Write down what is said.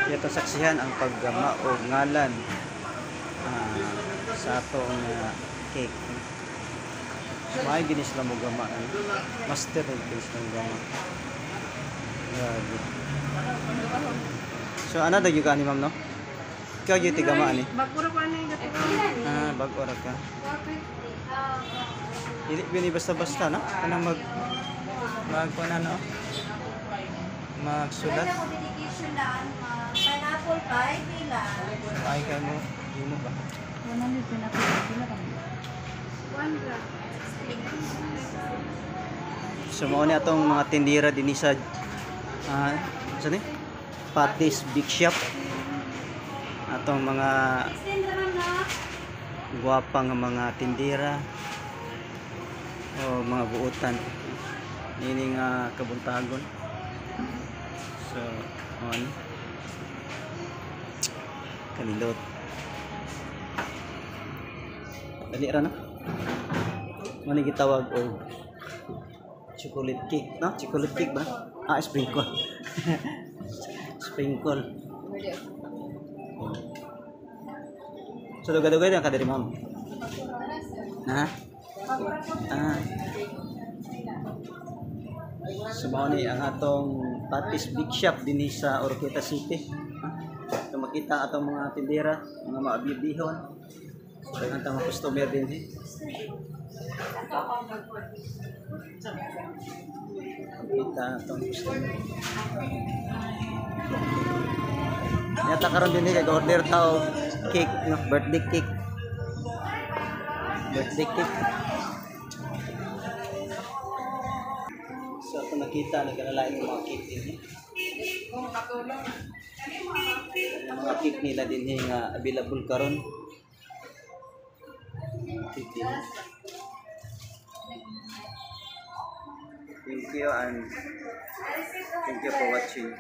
Ito saksihan ang paggama o ngalan sa atong cake. May ginis lang mo gama. Master ng ginis lang gama. Grabe. So ano daw yung ka ni ma'am no? Ikaw yung tigama ni? Bagura ko ano yung gato. Bagura ka. Hindi bini basta-basta no? Kanang magkunan no? Magsulat. Pineapple pie, pila. Ay ka mo, yun mo ba? 100 pineapple pila kami. 1 gram. So mao ni atong mga tindira dinhi sa saan ni? Patty's Big Shop. Atong mga guwapang mga tindira o mga buutan. Ini nga kabuntagon. So, on. Kanindot. Dali ra na. Mani gitawag og chocolate cake, no? Chocolate cake ba? Sprinkle. Sprinkle. So dugay-dugay lang ka diri ma'am. So mao ni ang atong Patty's Big Shop dinhi sa Oroqueta City. So makita atong mga tindera, mga maabibihon. So ang mga customer dinhi. Kita atong customer. Nyata karon dinhi kay order tao cake, no, birthday cake. Birthday cake. So kung nakita nagkalalain ng mga cake dinhi. Mga cake nila dinhi nga available karon. Thank you and thank you for watching.